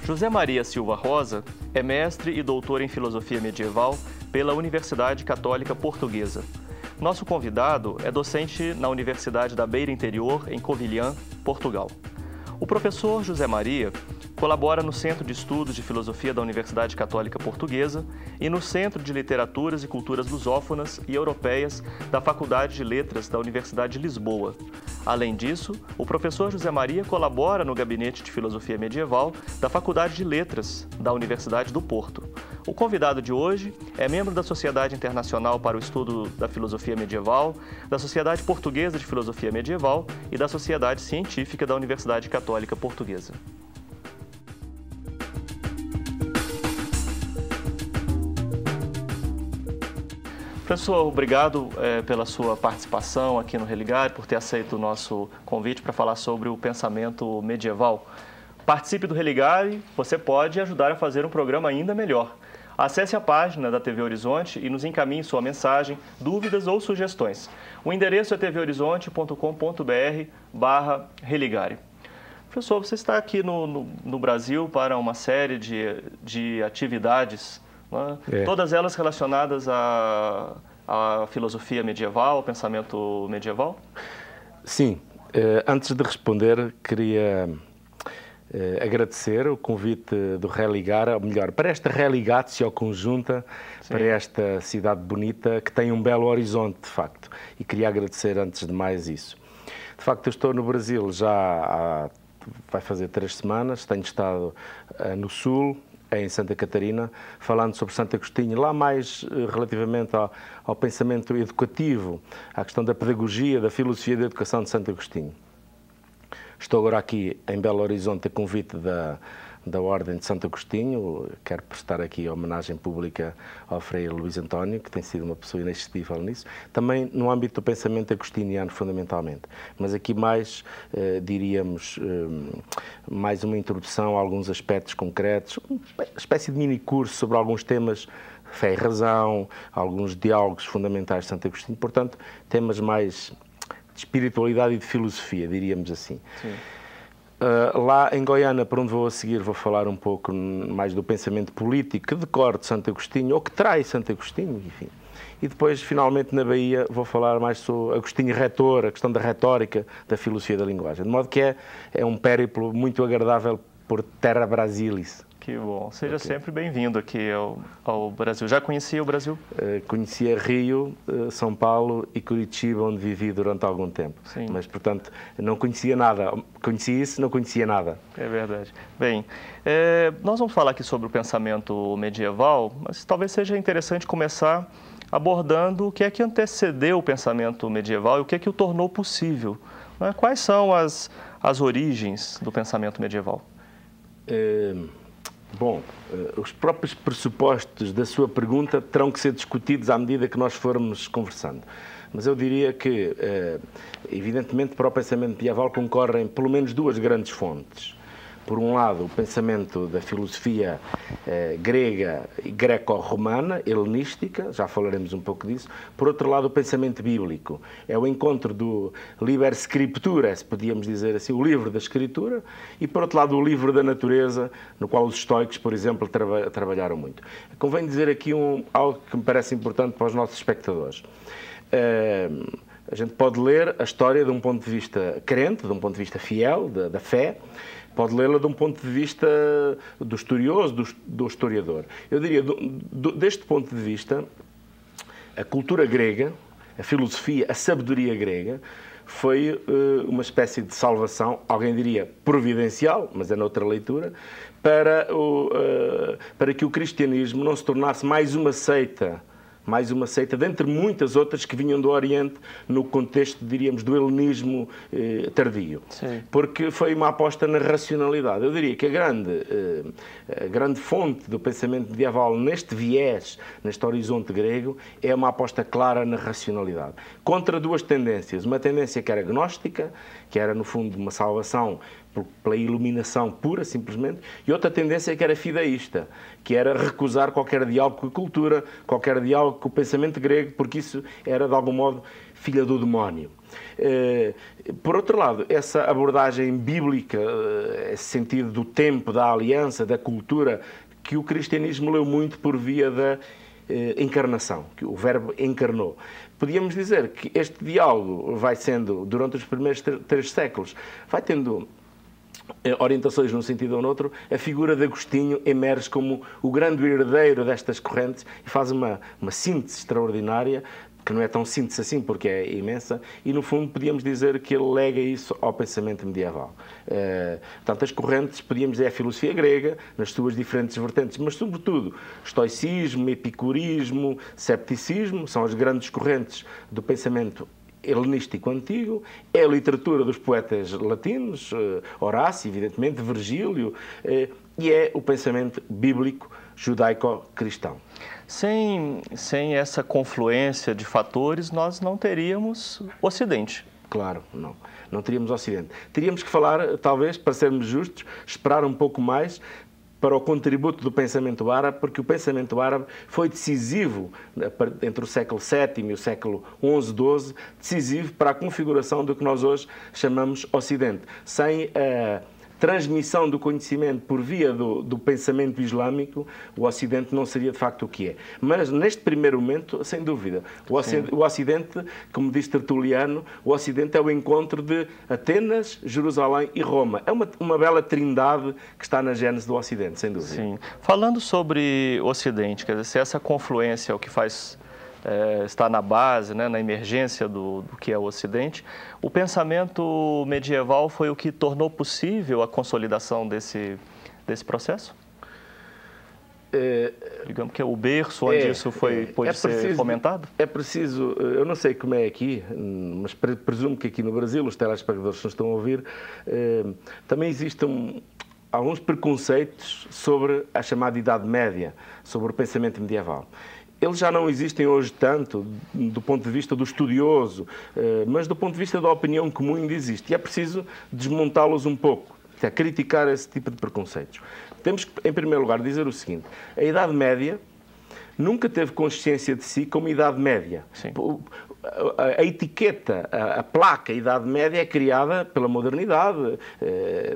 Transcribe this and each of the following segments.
José Maria Silva Rosa é mestre e doutor em Filosofia Medieval pela Universidade Católica Portuguesa. Nosso convidado é docente na Universidade da Beira Interior, em Covilhã, Portugal. O professor José Maria colabora no Centro de Estudos de Filosofia da Universidade Católica Portuguesa e no Centro de Literaturas e Culturas Lusófonas e Europeias da Faculdade de Letras da Universidade de Lisboa. Além disso, o professor José Maria colabora no Gabinete de Filosofia Medieval da Faculdade de Letras da Universidade do Porto. O convidado de hoje é membro da Sociedade Internacional para o Estudo da Filosofia Medieval, da Sociedade Portuguesa de Filosofia Medieval e da Sociedade Científica da Universidade Católica Portuguesa. Professor, obrigado pela sua participação aqui no Religare, por ter aceito o nosso convite para falar sobre o pensamento medieval. Participe do Religare, você pode ajudar a fazer um programa ainda melhor. Acesse a página da TV Horizonte e nos encaminhe sua mensagem, dúvidas ou sugestões. O endereço é tvhorizonte.com.br/Religare. Professor, você está aqui no Brasil para uma série de atividades, né? Todas elas relacionadas à filosofia medieval, ao pensamento medieval? Sim. Antes de responder, queria agradecer o convite do Religare, ou melhor, para esta Religatio conjunta, sim, para esta cidade bonita que tem um belo horizonte, de facto. E queria agradecer antes de mais isso. De facto, eu estou no Brasil já vai fazer 3 semanas, tenho estado no Sul, em Santa Catarina, falando sobre Santo Agostinho, lá mais relativamente ao pensamento educativo, à questão da pedagogia, da filosofia da educação de Santo Agostinho. Estou agora aqui em Belo Horizonte a convite da Ordem de Santo Agostinho. Quero prestar aqui a homenagem pública ao Frei Luís António, que tem sido uma pessoa inexcedível nisso. Também no âmbito do pensamento agostiniano, fundamentalmente. Mas aqui mais, diríamos, mais uma introdução a alguns aspectos concretos, uma espécie de mini-curso sobre alguns temas, fé e razão, alguns diálogos fundamentais de Santo Agostinho. Portanto, temas mais de espiritualidade e de filosofia, diríamos assim. Sim. Lá em Goiânia, para onde vou a seguir, vou falar um pouco mais do pensamento político que decorre de Santo Agostinho, ou que traz Santo Agostinho, enfim. E depois, finalmente, na Bahia, vou falar mais sobre Agostinho Retor, a questão da retórica, da filosofia da linguagem. De modo que é um périplo muito agradável por terra brasilis. Que bom. Seja sempre bem-vindo aqui ao Brasil. Já conhecia o Brasil? Conhecia Rio, São Paulo e Curitiba, onde vivi durante algum tempo. Sim. Mas, portanto, não conhecia nada. Conhecia isso, não conhecia nada. É verdade. Bem, nós vamos falar aqui sobre o pensamento medieval, mas talvez seja interessante começar abordando o que é que antecedeu o pensamento medieval e o que é que o tornou possível. Né? Quais são as origens do pensamento medieval? Bom, os próprios pressupostos da sua pergunta terão que ser discutidos à medida que nós formos conversando. Mas eu diria que, evidentemente, para o pensamento medieval concorrem pelo menos 2 grandes fontes. Por um lado, o pensamento da filosofia grega e greco-romana, helenística, já falaremos um pouco disso. Por outro lado, o pensamento bíblico. É o encontro do Liber Scripturae, podíamos dizer assim, o livro da Escritura, e por outro lado, o livro da natureza, no qual os estoicos, por exemplo, trabalharam muito. Convém dizer aqui algo que me parece importante para os nossos espectadores. A gente pode ler a história de um ponto de vista crente, de um ponto de vista fiel, da fé, pode lê-la de um ponto de vista do estudioso, do historiador. Eu diria, deste ponto de vista, a cultura grega, a filosofia, a sabedoria grega, foi uma espécie de salvação, alguém diria providencial, mas é noutra leitura, para que o cristianismo não se tornasse mais uma seita mais uma seita, dentre muitas outras que vinham do Oriente, no contexto, diríamos, do helenismo tardio. Sim. Porque foi uma aposta na racionalidade. Eu diria que a grande fonte do pensamento medieval neste viés, neste horizonte grego, é uma aposta clara na racionalidade. Contra duas tendências. Uma tendência que era gnóstica, que era, no fundo, uma salvação pela iluminação pura, simplesmente, e outra tendência que era fideísta, que era recusar qualquer diálogo com a cultura, qualquer diálogo com o pensamento grego, porque isso era, de algum modo, filha do demónio. Por outro lado, essa abordagem bíblica, esse sentido do tempo, da aliança, da cultura, que o cristianismo leu muito por via da encarnação, que o verbo encarnou. Podíamos dizer que este diálogo vai sendo, durante os primeiros 3 séculos, vai tendo orientações num sentido ou no outro. A figura de Agostinho emerge como o grande herdeiro destas correntes e faz uma síntese extraordinária, que não é tão síntese assim porque é imensa, e no fundo podíamos dizer que ele lega isso ao pensamento medieval. Portanto, as correntes, podíamos dizer, a filosofia grega, nas suas diferentes vertentes, mas sobretudo estoicismo, epicurismo, cepticismo, são as grandes correntes do pensamento helenístico antigo, é a literatura dos poetas latinos, Horácio, evidentemente, Virgílio, e é o pensamento bíblico judaico-cristão. Sem essa confluência de fatores, nós não teríamos Ocidente. Claro, não. Não teríamos Ocidente. Teríamos que falar, talvez, para sermos justos, esperar um pouco mais para o contributo do pensamento árabe, porque o pensamento árabe foi decisivo, entre o século VII e o século XI, XII, decisivo para a configuração do que nós hoje chamamos Ocidente. Sem a transmissão do conhecimento por via do pensamento islâmico, o Ocidente não seria de facto o que é. Mas neste primeiro momento, sem dúvida, o Ocidente, como diz Tertuliano, o Ocidente é o encontro de Atenas, Jerusalém e Roma. É uma bela trindade que está na gênese do Ocidente, sem dúvida. Sim. Falando sobre Ocidente, quer dizer, se essa confluência é o que faz está na base, né, na emergência do que é o Ocidente, o pensamento medieval foi o que tornou possível a consolidação desse processo? Digamos que é o berço onde isso pôde ser fomentado? É preciso, eu não sei como é aqui, mas presumo que aqui no Brasil, os telespectadores que nos estão a ouvir, também existem alguns preconceitos sobre a chamada Idade Média, sobre o pensamento medieval. Eles já não existem hoje tanto do ponto de vista do estudioso, mas do ponto de vista da opinião comum ainda existe. E é preciso desmontá-los um pouco, criticar esse tipo de preconceitos. Temos que, em primeiro lugar, dizer o seguinte: a Idade Média nunca teve consciência de si como Idade Média. Sim. A etiqueta, a placa Idade Média é criada pela modernidade.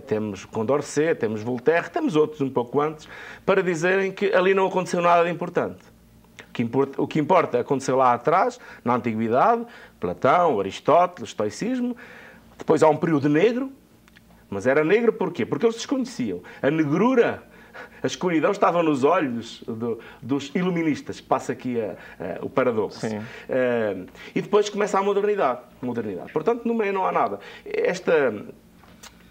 Temos Condorcet, temos Voltaire, temos outros um pouco antes, para dizerem que ali não aconteceu nada de importante. O que importa aconteceu lá atrás, na Antiguidade, Platão, Aristóteles, Estoicismo. Depois há um período negro, mas era negro porquê? Porque eles desconheciam. A negrura, a escuridão estava nos olhos dos iluministas, passa aqui o paradoxo. E depois começa a modernidade. Portanto, no meio não há nada.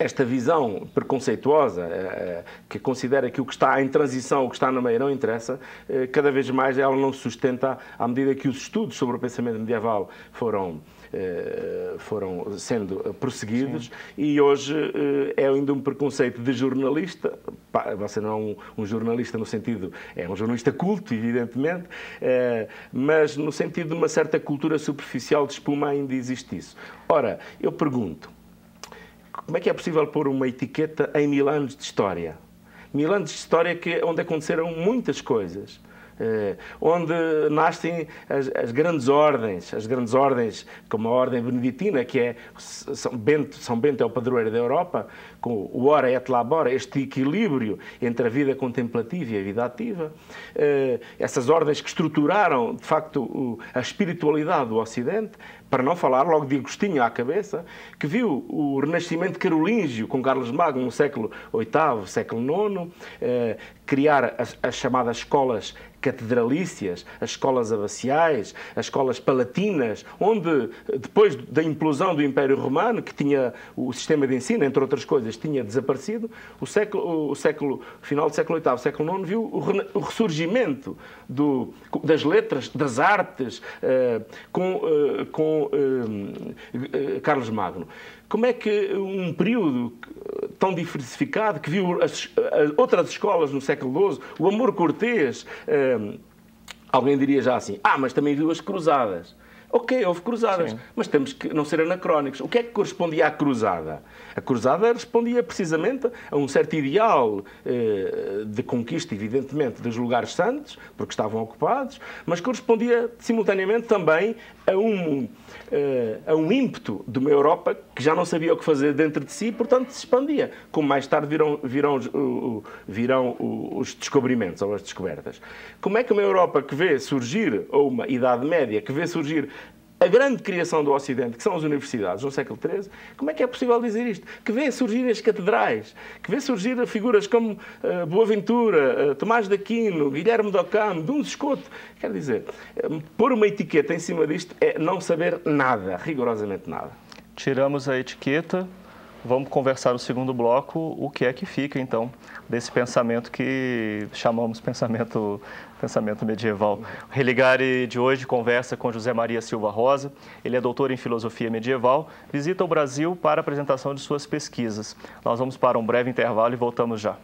Esta visão preconceituosa, que considera que o que está em transição, o que está no meio não interessa, cada vez mais ela não se sustenta à medida que os estudos sobre o pensamento medieval foram sendo prosseguidos. Sim. E hoje é ainda um preconceito de jornalista. Você não é um jornalista no sentido, é um jornalista culto, evidentemente, mas no sentido de uma certa cultura superficial de espuma ainda existe isso. Ora, eu pergunto, como é que é possível pôr uma etiqueta em 1000 anos de história? 1000 anos de história onde aconteceram muitas coisas, onde nascem as grandes ordens, como a ordem beneditina, que é São Bento é o padroeiro da Europa, com o ora et labora, este equilíbrio entre a vida contemplativa e a vida ativa. Essas ordens que estruturaram, de facto, a espiritualidade do Ocidente, para não falar logo de Agostinho à cabeça, que viu o renascimento carolíngio com Carlos Magno no século VIII, século IX, criar as chamadas escolas catedralícias, as escolas abaciais, as escolas palatinas, onde, depois da implosão do Império Romano, que tinha o sistema de ensino, entre outras coisas, tinha desaparecido, o final do século VIII, século IX, viu o ressurgimento das letras, das artes, com Carlos Magno. Como é que um período tão diversificado, que viu outras escolas no século XII, o amor cortês, alguém diria já assim, mas também viu as cruzadas. Ok, houve cruzadas, sim, mas temos que não ser anacrónicos. O que é que correspondia à cruzada? A cruzada respondia precisamente a um certo ideal de conquista, evidentemente, dos lugares santos, porque estavam ocupados, mas correspondia simultaneamente também a um ímpeto de uma Europa que já não sabia o que fazer dentro de si e, portanto, se expandia, como mais tarde virão os descobrimentos ou as descobertas. Como é que uma Europa que vê surgir, ou uma Idade Média que vê surgir a grande criação do Ocidente, que são as universidades, no século XIII, como é que é possível dizer isto? Que vê surgir as catedrais, que vê surgir figuras como Boaventura, Tomás de Aquino, Guilherme de Ockham, Duns Scoto. Quer dizer, pôr uma etiqueta em cima disto é não saber nada, rigorosamente nada. Tiramos a etiqueta, vamos conversar no segundo bloco o que é que fica, então, desse pensamento que chamamos pensamento medieval. O Religare de hoje conversa com José Maria Silva Rosa. Ele é doutor em filosofia medieval, visita o Brasil para a apresentação de suas pesquisas. Nós vamos para um breve intervalo e voltamos já.